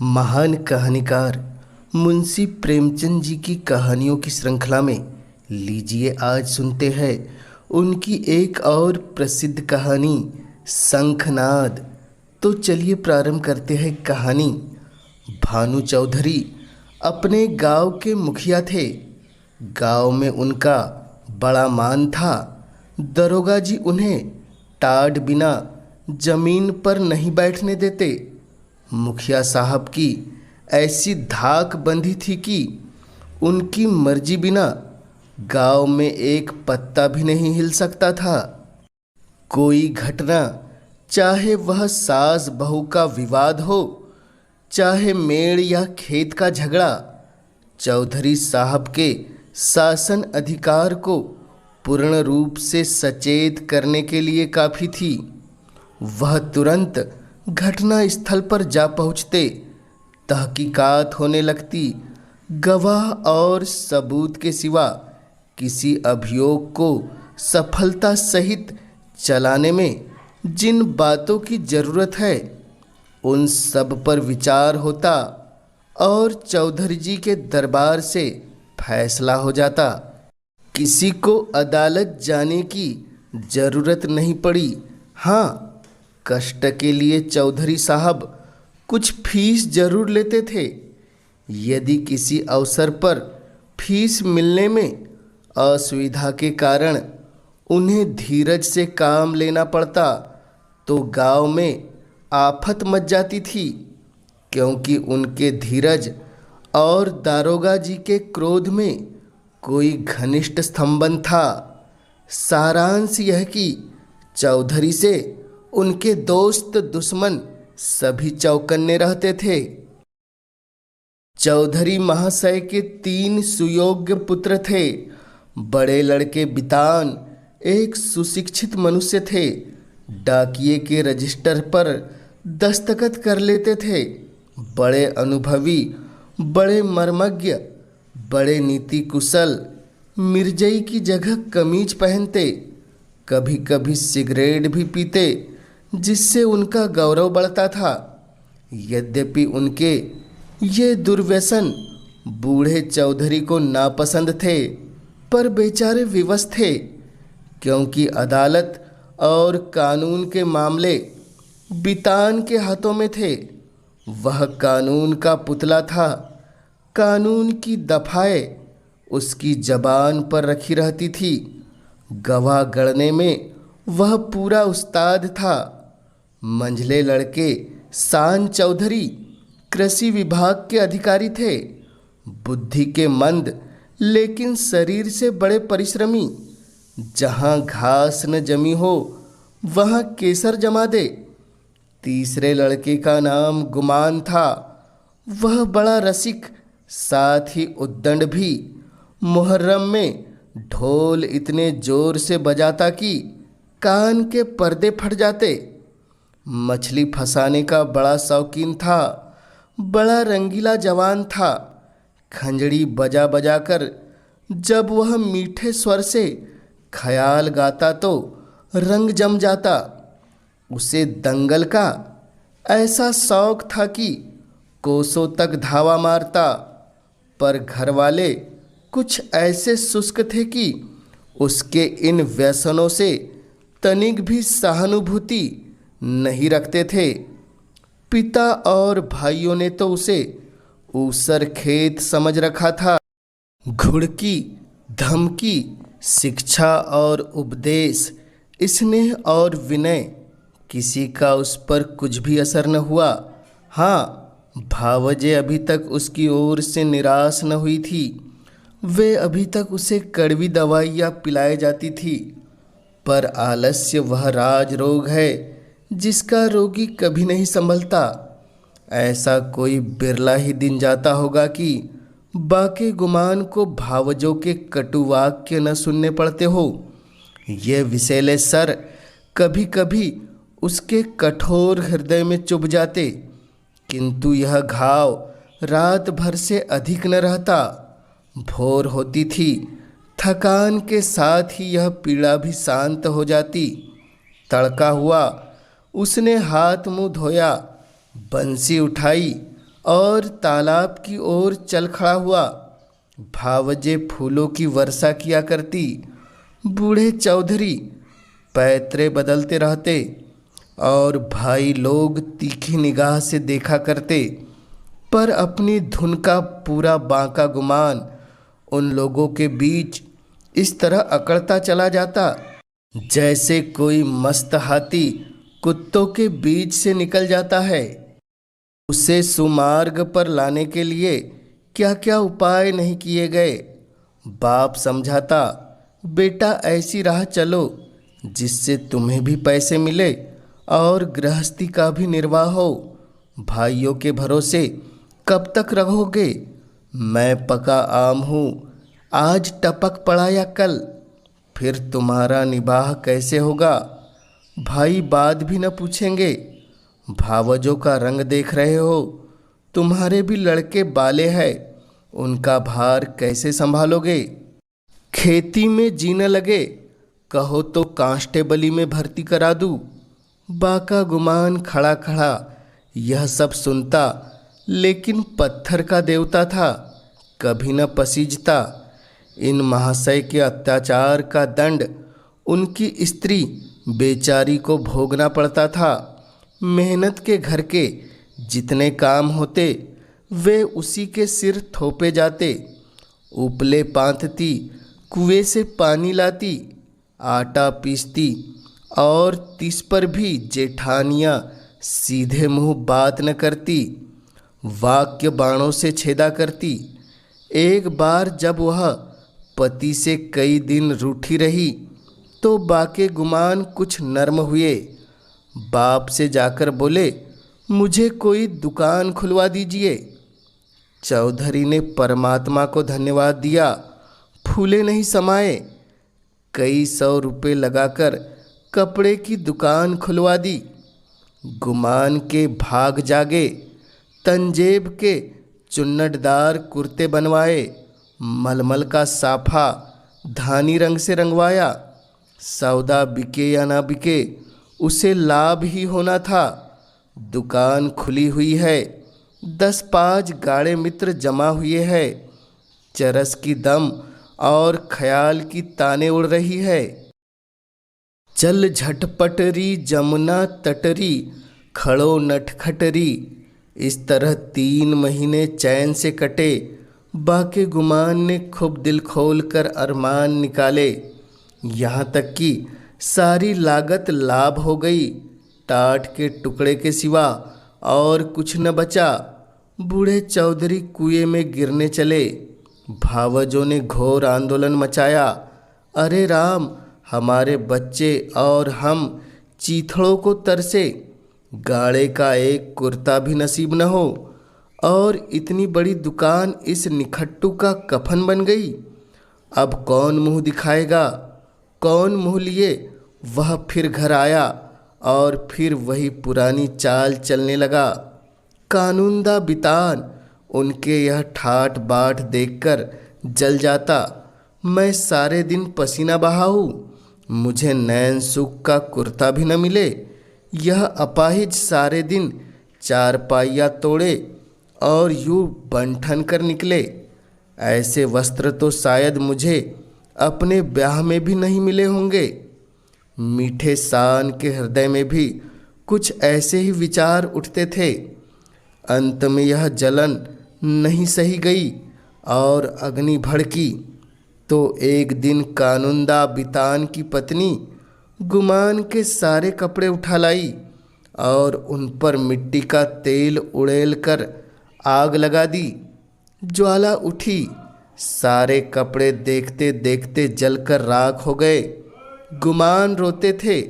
महान कहानीकार मुंशी प्रेमचंद जी की कहानियों की श्रृंखला में लीजिए आज सुनते हैं उनकी एक और प्रसिद्ध कहानी शंखनाद। तो चलिए प्रारंभ करते हैं कहानी। भानु चौधरी अपने गांव के मुखिया थे। गांव में उनका बड़ा मान था। दरोगा जी उन्हें टाट बिना जमीन पर नहीं बैठने देते। मुखिया साहब की ऐसी धाक बंधी थी कि उनकी मर्जी बिना गांव में एक पत्ता भी नहीं हिल सकता था। कोई घटना, चाहे वह सास बहू का विवाद हो, चाहे मेड़ या खेत का झगड़ा, चौधरी साहब के शासन अधिकार को पूर्ण रूप से सचेत करने के लिए काफ़ी थी। वह तुरंत घटना स्थल पर जा पहुँचते। तहकीकात होने लगती। गवाह और सबूत के सिवा किसी अभियोग को सफलता सहित चलाने में जिन बातों की ज़रूरत है उन सब पर विचार होता और चौधरी जी के दरबार से फैसला हो जाता। किसी को अदालत जाने की ज़रूरत नहीं पड़ी। हाँ, कष्ट के लिए चौधरी साहब कुछ फीस जरूर लेते थे। यदि किसी अवसर पर फीस मिलने में असुविधा के कारण उन्हें धीरज से काम लेना पड़ता तो गांव में आफत मच जाती थी, क्योंकि उनके धीरज और दारोगा जी के क्रोध में कोई घनिष्ठ संबंध था। सारांश यह कि चौधरी से उनके दोस्त दुश्मन सभी चौकन्ने रहते थे। चौधरी महाशय के 3 सुयोग्य पुत्र थे। बड़े लड़के बितान एक सुशिक्षित मनुष्य थे। डाकिये के रजिस्टर पर दस्तखत कर लेते थे। बड़े अनुभवी, बड़े मर्मज्ञ, बड़े नीति कुशल, मिर्जई की जगह कमीज पहनते, कभी कभी सिगरेट भी पीते, जिससे उनका गौरव बढ़ता था। यद्यपि उनके ये दुर्व्यसन बूढ़े चौधरी को नापसंद थे, पर बेचारे विवश थे, क्योंकि अदालत और कानून के मामले बितान के हाथों में थे। वह कानून का पुतला था। कानून की दफाएं उसकी जबान पर रखी रहती थी। गवाह गढ़ने में वह पूरा उस्ताद था। मंझले लड़के शान चौधरी कृषि विभाग के अधिकारी थे। बुद्धि के मंद लेकिन शरीर से बड़े परिश्रमी। जहाँ घास न जमी हो वहाँ केसर जमा दे। तीसरे लड़के का नाम गुमान था। वह बड़ा रसिक, साथ ही उद्दंड भी। मुहर्रम में ढोल इतने जोर से बजाता कि कान के पर्दे फट जाते। मछली फंसाने का बड़ा शौकीन था। बड़ा रंगीला जवान था। खंजड़ी बजा बजा कर जब वह मीठे स्वर से ख्याल गाता तो रंग जम जाता। उसे दंगल का ऐसा शौक था कि कोसों तक धावा मारता। पर घरवाले कुछ ऐसे शुष्क थे कि उसके इन व्यसनों से तनिक भी सहानुभूति नहीं रखते थे। पिता और भाइयों ने तो उसे ऊसर खेत समझ रखा था। घुड़की, धमकी, शिक्षा और उपदेश, स्नेह और विनय, किसी का उस पर कुछ भी असर न हुआ। हाँ, भावजे अभी तक उसकी ओर से निराश न हुई थी। वे अभी तक उसे कड़वी दवाइयाँ पिलाई जाती थी। पर आलस्य वह राज रोग है जिसका रोगी कभी नहीं संभलता। ऐसा कोई बिरला ही दिन जाता होगा कि बाकी गुमान को भावजों के कटु वाक्य न सुनने पड़ते हो। ये विषैले सर कभी कभी उसके कठोर हृदय में चुभ जाते, किंतु यह घाव रात भर से अधिक न रहता। भोर होती थी, थकान के साथ ही यह पीड़ा भी शांत हो जाती। तड़का हुआ, उसने हाथ मुंह धोया, बंसी उठाई और तालाब की ओर चल खड़ा हुआ। भावजे फूलों की वर्षा किया करती। बूढ़े चौधरी पैतरे बदलते रहते और भाई लोग तीखी निगाह से देखा करते, पर अपनी धुन का पूरा बांका गुमान उन लोगों के बीच इस तरह अकड़ता चला जाता जैसे कोई मस्त हाथी कुत्तों के बीच से निकल जाता है। उसे सुमार्ग पर लाने के लिए क्या क्या उपाय नहीं किए गए। बाप समझाता, बेटा ऐसी राह चलो जिससे तुम्हें भी पैसे मिले और गृहस्थी का भी निर्वाह हो। भाइयों के भरोसे कब तक रहोगे? मैं पका आम हूँ, आज टपक पड़ा या कल, फिर तुम्हारा निबाह कैसे होगा? भाई बात भी न पूछेंगे। भावजों का रंग देख रहे हो, तुम्हारे भी लड़के बाले हैं, उनका भार कैसे संभालोगे? खेती में जीने लगे, कहो तो कांस्टेबली में भर्ती करा दूँ। बाका गुमान खड़ा खड़ा यह सब सुनता, लेकिन पत्थर का देवता था, कभी न पसीजता। इन महाशय के अत्याचार का दंड उनकी स्त्री बेचारी को भोगना पड़ता था। मेहनत के घर के जितने काम होते वे उसी के सिर थोपे जाते। उपले पांथती, कुएं से पानी लाती, आटा पीसती और तिस पर भी जेठानियाँ सीधे मुंह बात न करती, वाक्य बाणों से छेदा करती। एक बार जब वह पति से कई दिन रूठी रही तो बाके गुमान कुछ नर्म हुए। बाप से जाकर बोले, मुझे कोई दुकान खुलवा दीजिए। चौधरी ने परमात्मा को धन्यवाद दिया, फूले नहीं समाए। कई 100 रुपये लगाकर कपड़े की दुकान खुलवा दी। गुमान के भाग जागे, तंजेब के चुन्नटदार कुर्ते बनवाए, मलमल का साफा धानी रंग से रंगवाया। सौदा बिके या ना बिके, उसे लाभ ही होना था। दुकान खुली हुई है, 10-5 गाड़े मित्र जमा हुए हैं, चरस की दम और ख्याल की ताने उड़ रही है। चल झटपटरी जमुना तटरी, खड़ो नटखटरी। इस तरह 3 महीने चैन से कटे। बाके गुमान ने खूब दिल खोल कर अरमान निकाले, यहाँ तक कि सारी लागत लाभ हो गई। टाट के टुकड़े के सिवा और कुछ न बचा। बूढ़े चौधरी कुएं में गिरने चले। भावजों ने घोर आंदोलन मचाया, अरे राम, हमारे बच्चे और हम चीथड़ों को तरसे, गाड़े का एक कुर्ता भी नसीब न हो, और इतनी बड़ी दुकान इस निखट्टू का कफन बन गई। अब कौन मुंह दिखाएगा? कौन मुंह लिए? वह फिर घर आया और फिर वही पुरानी चाल चलने लगा। कानूनदा बितान उनके यह ठाट बाट देखकर जल जाता। मैं सारे दिन पसीना बहाऊं, मुझे नैन सुख का कुर्ता भी न मिले। यह अपाहिज सारे दिन चारपाइयाँ तोड़े और यूं बंठन कर निकले। ऐसे वस्त्र तो शायद मुझे अपने ब्याह में भी नहीं मिले होंगे। मीठे सान के हृदय में भी कुछ ऐसे ही विचार उठते थे। अंत में यह जलन नहीं सही गई और अग्नि भड़की तो एक दिन कानूनदा बितान की पत्नी गुमान के सारे कपड़े उठा लाई और उन पर मिट्टी का तेल उड़ेल कर आग लगा दी। ज्वाला उठी, सारे कपड़े देखते देखते जलकर राख हो गए। गुमान रोते थे,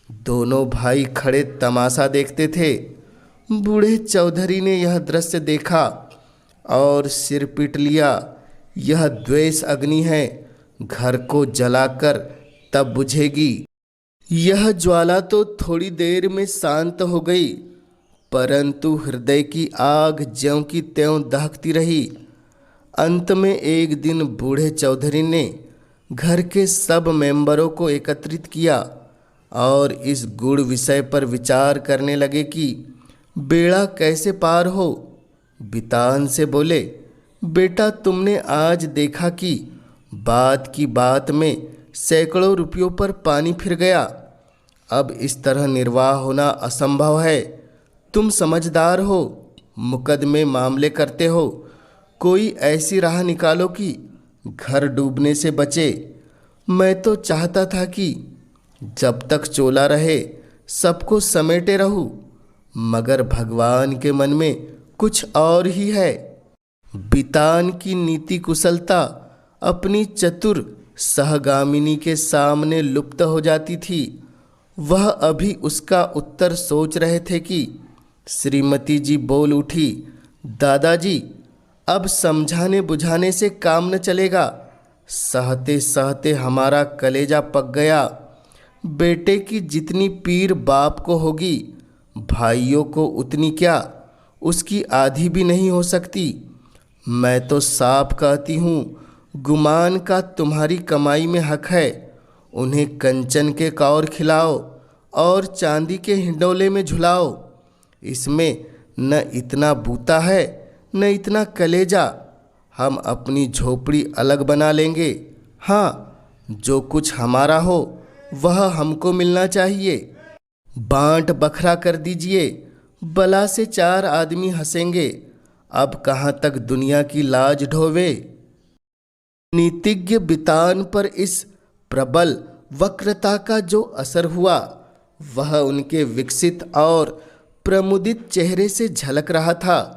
दोनों भाई खड़े तमाशा देखते थे। बूढ़े चौधरी ने यह दृश्य देखा और सिर पीट लिया। यह द्वेष अग्नि है, घर को जलाकर तब बुझेगी। यह ज्वाला तो थोड़ी देर में शांत हो गई, परंतु हृदय की आग ज्यों की त्यों दहकती रही। अंत में एक दिन बूढ़े चौधरी ने घर के सब मेंबरों को एकत्रित किया और इस गूढ़ विषय पर विचार करने लगे कि बेड़ा कैसे पार हो। बितान से बोले, बेटा तुमने आज देखा कि बात की बात में सैकड़ों रुपयों पर पानी फिर गया। अब इस तरह निर्वाह होना असंभव है। तुम समझदार हो, मुकदमे मामले करते हो, कोई ऐसी राह निकालो कि घर डूबने से बचे। मैं तो चाहता था कि जब तक चोला रहे सबको समेटे रहूं, मगर भगवान के मन में कुछ और ही है। बितान की नीति कुशलता अपनी चतुर सहगामिनी के सामने लुप्त हो जाती थी। वह अभी उसका उत्तर सोच रहे थे कि श्रीमती जी बोल उठी, दादाजी अब समझाने बुझाने से काम न चलेगा। सहते सहते हमारा कलेजा पक गया। बेटे की जितनी पीर बाप को होगी, भाइयों को उतनी क्या, उसकी आधी भी नहीं हो सकती। मैं तो साफ कहती हूँ, गुमान का तुम्हारी कमाई में हक है। उन्हें कंचन के कौर खिलाओ और चांदी के हिंडोले में झुलाओ। इसमें न इतना बूता है न इतना कलेजा। हम अपनी झोपड़ी अलग बना लेंगे। हाँ, जो कुछ हमारा हो वह हमको मिलना चाहिए। बांट बखरा कर दीजिए, बला से चार आदमी हंसेंगे। अब कहाँ तक दुनिया की लाज ढोवे। नीतिज्ञ बितान पर इस प्रबल वक्रता का जो असर हुआ, वह उनके विकसित और प्रमुदित चेहरे से झलक रहा था।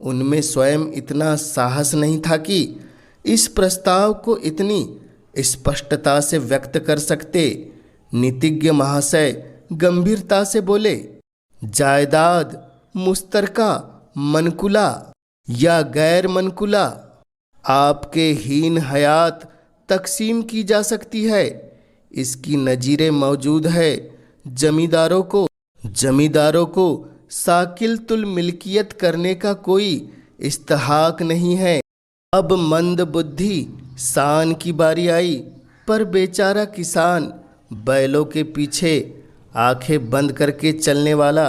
उनमें स्वयं इतना साहस नहीं था कि इस प्रस्ताव को इतनी स्पष्टता से व्यक्त कर सकते। नीतिज्ञ महाशय गंभीरता से बोले, जायदाद मुस्तरका, मनकुला या गैर मनकुला, आपके हीन हयात तकसीम की जा सकती है। इसकी नजीरें मौजूद है। जमींदारों को साकिल तुल मिल्कियत करने का कोई इस्तहाक नहीं है। अब मंद बुद्धि सान की बारी आई, पर बेचारा किसान बैलों के पीछे आंखें बंद करके चलने वाला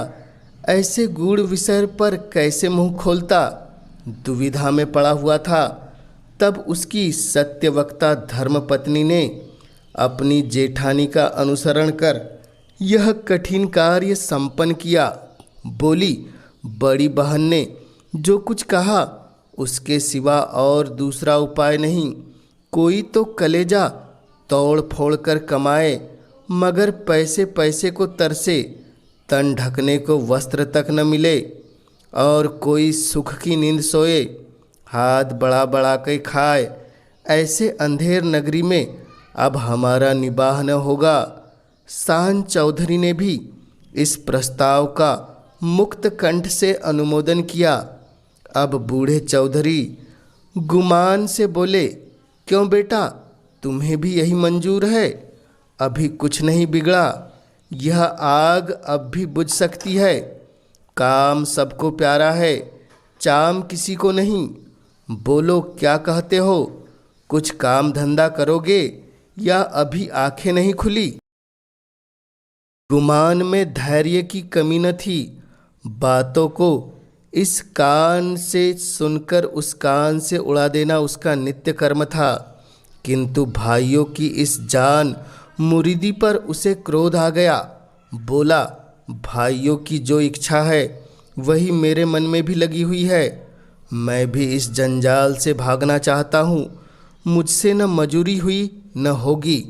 ऐसे गूढ़ विषय पर कैसे मुंह खोलता, दुविधा में पड़ा हुआ था। तब उसकी सत्यवक्ता धर्मपत्नी ने अपनी जेठानी का अनुसरण कर यह कठिन कार्य संपन्न किया। बोली, बड़ी बहन ने जो कुछ कहा उसके सिवा और दूसरा उपाय नहीं। कोई तो कलेजा तोड़ फोड़ कर कमाए, मगर पैसे पैसे को तरसे, तन ढकने को वस्त्र तक न मिले, और कोई सुख की नींद सोए, हाथ बढ़ा बढ़ा के खाए। ऐसे अंधेर नगरी में अब हमारा निबाह न होगा। सान चौधरी ने भी इस प्रस्ताव का मुक्त कंठ से अनुमोदन किया। अब बूढ़े चौधरी गुमान से बोले, क्यों बेटा, तुम्हें भी यही मंजूर है? अभी कुछ नहीं बिगड़ा, यह आग अब भी बुझ सकती है। काम सबको प्यारा है, चाम किसी को नहीं। बोलो क्या कहते हो? कुछ काम धंधा करोगे या अभी आंखें नहीं खुली? गुमान में धैर्य की कमी न थी। बातों को इस कान से सुनकर उस कान से उड़ा देना उसका नित्य कर्म था। किंतु भाइयों की इस जान मुरीदी पर उसे क्रोध आ गया। बोला, भाइयों की जो इच्छा है वही मेरे मन में भी लगी हुई है। मैं भी इस जंजाल से भागना चाहता हूँ। मुझसे न मजूरी हुई न होगी।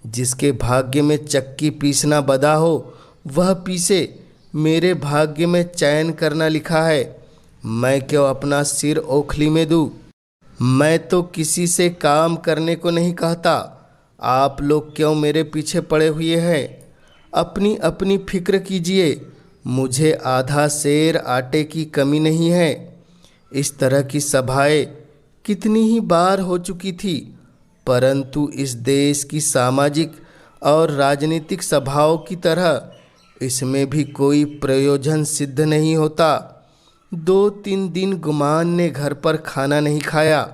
जिसके भाग्य में चक्की पीसना बधा हो वह पीसे। मेरे भाग्य में चयन करना लिखा है। मैं क्यों अपना सिर ओखली में दूँ? मैं तो किसी से काम करने को नहीं कहता। आप लोग क्यों मेरे पीछे पड़े हुए हैं? अपनी अपनी फिक्र कीजिए। मुझे आधा सेर आटे की कमी नहीं है। इस तरह की सभाएं कितनी ही बार हो चुकी थी, परंतु इस देश की सामाजिक और राजनीतिक सभाओं की तरह इसमें भी कोई प्रयोजन सिद्ध नहीं होता। 2-3 दिन गुमान ने घर पर खाना नहीं खाया।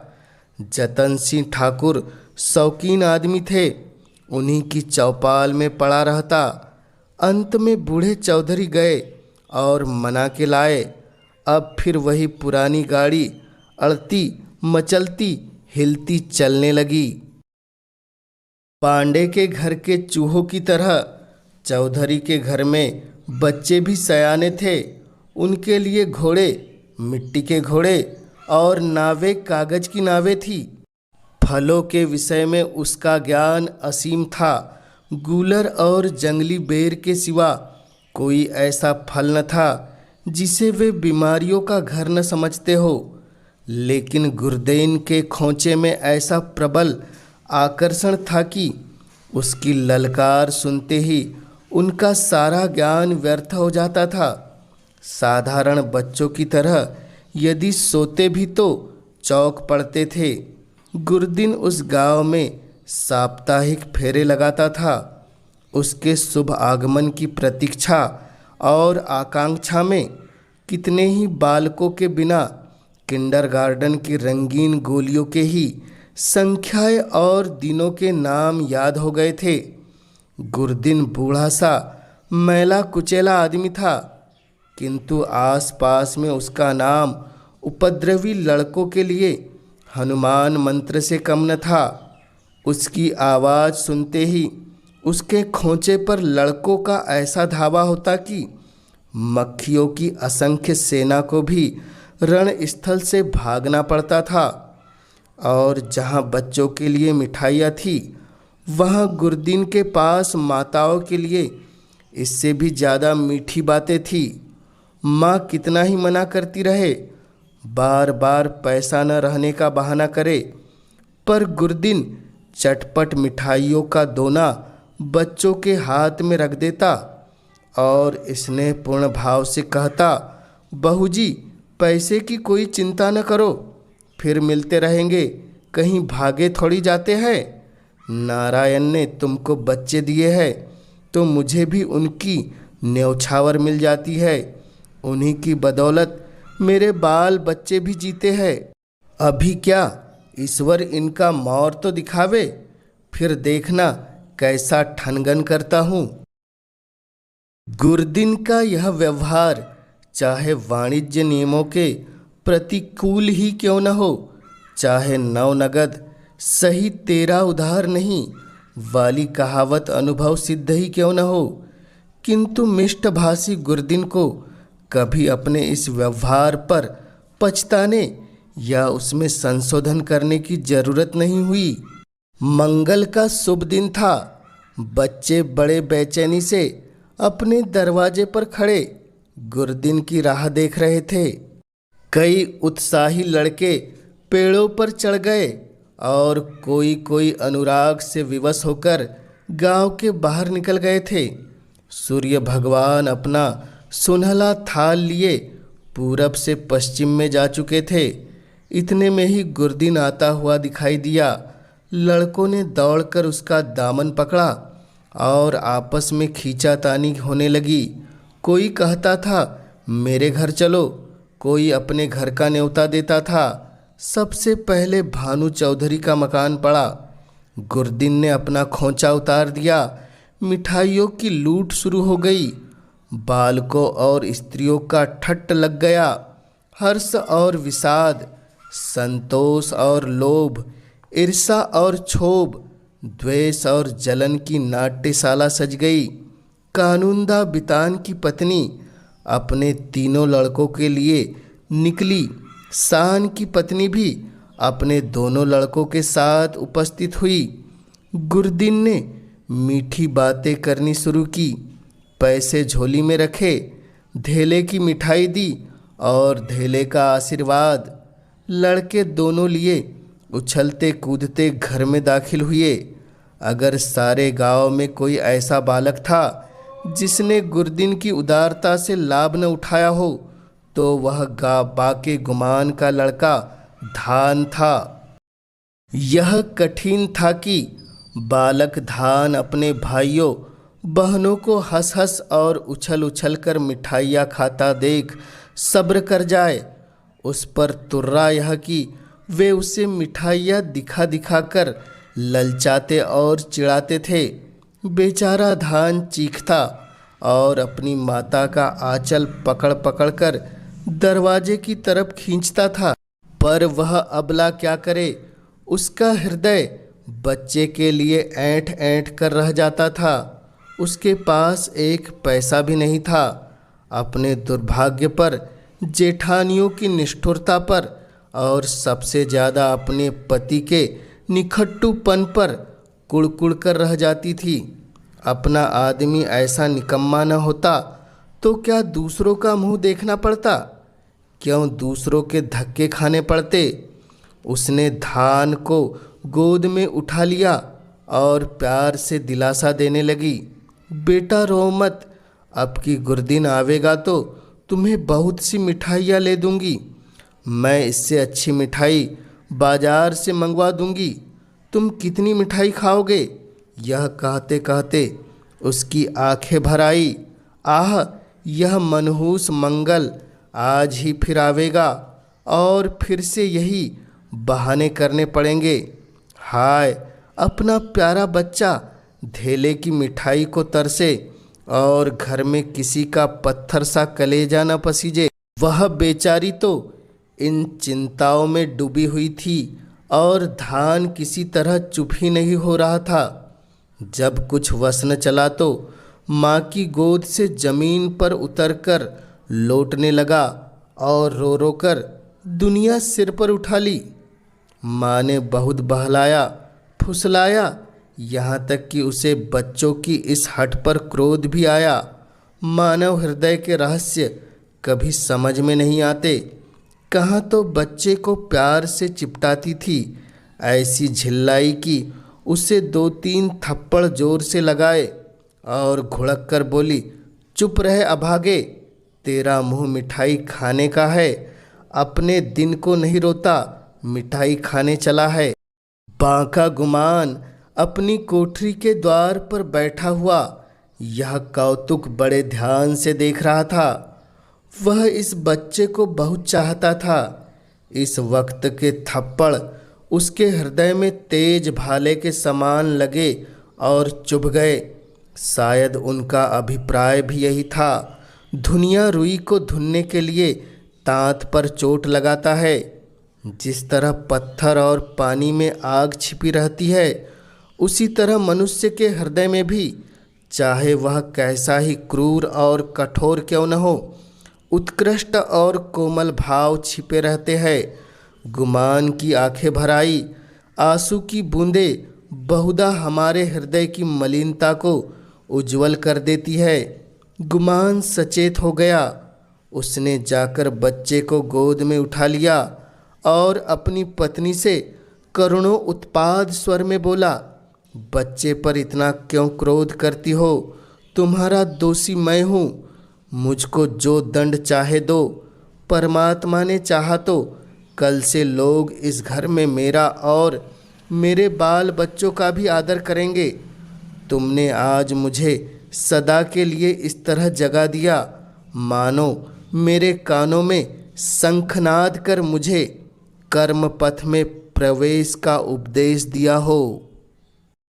जतन सिंह ठाकुर शौकीन आदमी थे, उन्हीं की चौपाल में पड़ा रहता। अंत में बूढ़े चौधरी गए और मना के लाए। अब फिर वही पुरानी गाड़ी अड़ती मचलती हिलती चलने लगी। पांडे के घर के चूहों की तरह चौधरी के घर में बच्चे भी सयाने थे। उनके लिए घोड़े मिट्टी के घोड़े और नावें कागज की नावें थी। फलों के विषय में उसका ज्ञान असीम था। गूलर और जंगली बेर के सिवा कोई ऐसा फल न था जिसे वे बीमारियों का घर न समझते हो। लेकिन गुरदैन के खोंचे में ऐसा प्रबल आकर्षण था कि उसकी ललकार सुनते ही उनका सारा ज्ञान व्यर्थ हो जाता था। साधारण बच्चों की तरह यदि सोते भी तो चौक पड़ते थे। गुरदिन उस गांव में साप्ताहिक फेरे लगाता था। उसके शुभ आगमन की प्रतीक्षा और आकांक्षा में कितने ही बालकों के बिना किंडरगार्टन की रंगीन गोलियों के ही संख्याएं और दिनों के नाम याद हो गए थे। गुरदिन बूढ़ा सा मैला कुचेला आदमी था, किंतु आसपास में उसका नाम उपद्रवी लड़कों के लिए हनुमान मंत्र से कम न था। उसकी आवाज़ सुनते ही उसके खोंचे पर लड़कों का ऐसा धावा होता कि मक्खियों की असंख्य सेना को भी रणस्थल से भागना पड़ता था। और जहाँ बच्चों के लिए मिठाइयाँ थी, वहाँ गुरदीन के पास माताओं के लिए इससे भी ज़्यादा मीठी बातें थी। माँ कितना ही मना करती रहे, बार बार पैसा न रहने का बहाना करे, पर गुरदीन चटपट मिठाइयों का दोना बच्चों के हाथ में रख देता और स्नेहपूर्ण भाव से कहता, बहू जी पैसे की कोई चिंता न करो, फिर मिलते रहेंगे, कहीं भागे थोड़ी जाते हैं। नारायण ने तुमको बच्चे दिए हैं तो मुझे भी उनकी न्यौछावर मिल जाती है। उन्हीं की बदौलत मेरे बाल बच्चे भी जीते हैं। अभी क्या ईश्वर इनका मौर तो दिखावे, फिर देखना कैसा ठनगन करता हूँ। गुरदिन का यह व्यवहार चाहे वाणिज्य नियमों के प्रतिकूल ही क्यों न हो, चाहे नवनगद सही तेरा उधार नहीं वाली कहावत अनुभव सिद्ध ही क्यों न हो, किंतु मिष्टभाषी गुरदिन को कभी अपने इस व्यवहार पर पछताने या उसमें संशोधन करने की जरूरत नहीं हुई। मंगल का शुभ दिन था। बच्चे बड़े बेचैनी से अपने दरवाजे पर खड़े गुरदिन की राह देख रहे थे। कई उत्साही लड़के पेड़ों पर चढ़ गए और कोई कोई अनुराग से विवश होकर गांव के बाहर निकल गए थे। सूर्य भगवान अपना सुनहला थाल लिए पूरब से पश्चिम में जा चुके थे। इतने में ही गुरदिन आता हुआ दिखाई दिया। लड़कों ने दौड़कर उसका दामन पकड़ा और आपस में खींचातानी होने लगी। कोई कहता था मेरे घर चलो, कोई अपने घर का न्योता देता था। सबसे पहले भानु चौधरी का मकान पड़ा। गुरदिन ने अपना खोंचा उतार दिया। मिठाइयों की लूट शुरू हो गई। बालकों और स्त्रियों का ठट्ठ लग गया। हर्ष और विषाद, संतोष और लोभ, ईर्षा और क्षोभ, द्वेष और जलन की नाट्यशाला सज गई। कानूनदा बितान की पत्नी अपने तीनों लड़कों के लिए निकली। शान की पत्नी भी अपने दोनों लड़कों के साथ उपस्थित हुई। गुरदिन ने मीठी बातें करनी शुरू की। पैसे झोली में रखे, धेले की मिठाई दी और धेले का आशीर्वाद। लड़के दोनों लिए उछलते कूदते घर में दाखिल हुए। अगर सारे गांव में कोई ऐसा बालक था जिसने गुरदिन की उदारता से लाभ न उठाया हो तो वह बाके गुमान का लड़का धान था। यह कठिन था कि बालक धान अपने भाइयों बहनों को हंस हंस और उछल उछल कर मिठाइयाँ खाता देख सब्र कर जाए। उस पर तुर्रा यह कि वे उसे मिठाइयाँ दिखा दिखा कर ललचाते और चिढ़ाते थे। बेचारा धान चीखता और अपनी माता का आंचल पकड़ पकड़ कर दरवाजे की तरफ खींचता था, पर वह अबला क्या करे। उसका हृदय बच्चे के लिए ऐंठ ऐंठ कर रह जाता था। उसके पास एक पैसा भी नहीं था। अपने दुर्भाग्य पर, जेठानियों की निष्ठुरता पर और सबसे ज़्यादा अपने पति के निखट्टूपन पर कुड़कुड़ कर रह जाती थी। अपना आदमी ऐसा निकम्मा न होता तो क्या दूसरों का मुंह देखना पड़ता, क्यों दूसरों के धक्के खाने पड़ते। उसने धान को गोद में उठा लिया और प्यार से दिलासा देने लगी, बेटा रो मत, अब की गुर्दिन आवेगा तो तुम्हें बहुत सी मिठाइयाँ ले दूंगी। मैं इससे अच्छी मिठाई बाजार से मंगवा दूंगी। तुम कितनी मिठाई खाओगे। यह कहते कहते उसकी आंखें भर आई। आह, यह मनहूस मंगल आज ही फिर आवेगा और फिर से यही बहाने करने पड़ेंगे। हाय, अपना प्यारा बच्चा धेले की मिठाई को तरसे और घर में किसी का पत्थर सा कलेजा न पसीजे। वह बेचारी तो इन चिंताओं में डूबी हुई थी और धान किसी तरह चुप ही नहीं हो रहा था। जब कुछ वस न चला तो माँ की गोद से जमीन पर उतरकर लौटने लगा और रो रो कर दुनिया सिर पर उठा ली। माँ ने बहुत बहलाया फुसलाया, यहाँ तक कि उसे बच्चों की इस हट पर क्रोध भी आया। मानव हृदय के रहस्य कभी समझ में नहीं आते। कहाँ तो बच्चे को प्यार से चिपटाती थी, ऐसी झिल्लाई कि उसे 2-3 थप्पड़ जोर से लगाए और घुड़क कर बोली, चुप रहे अभागे, तेरा मुंह मिठाई खाने का है, अपने दिन को नहीं रोता, मिठाई खाने चला है। बांका गुमान अपनी कोठरी के द्वार पर बैठा हुआ यह कौतुक बड़े ध्यान से देख रहा था। वह इस बच्चे को बहुत चाहता था। इस वक्त के थप्पड़ उसके हृदय में तेज भाले के समान लगे और चुभ गए। शायद उनका अभिप्राय भी यही था। धुनिया रुई को धुनने के लिए तांत पर चोट लगाता है। जिस तरह पत्थर और पानी में आग छिपी रहती है, उसी तरह मनुष्य के हृदय में भी, चाहे वह कैसा ही क्रूर और कठोर क्यों न हो, उत्कृष्ट और कोमल भाव छिपे रहते हैं। गुमान की आंखें भर आई। आंसू की बूंदें बहुधा हमारे हृदय की मलिनता को उज्जवल कर देती है। गुमान सचेत हो गया। उसने जाकर बच्चे को गोद में उठा लिया और अपनी पत्नी से करुणों उत्पाद स्वर में बोला, बच्चे पर इतना क्यों क्रोध करती हो। तुम्हारा दोषी मैं हूँ। मुझको जो दंड चाहे दो। परमात्मा ने चाहा तो कल से लोग इस घर में मेरा और मेरे बाल बच्चों का भी आदर करेंगे। तुमने आज मुझे सदा के लिए इस तरह जगा दिया, मानो मेरे कानों में शंखनाद कर मुझे कर्म पथ में प्रवेश का उपदेश दिया हो।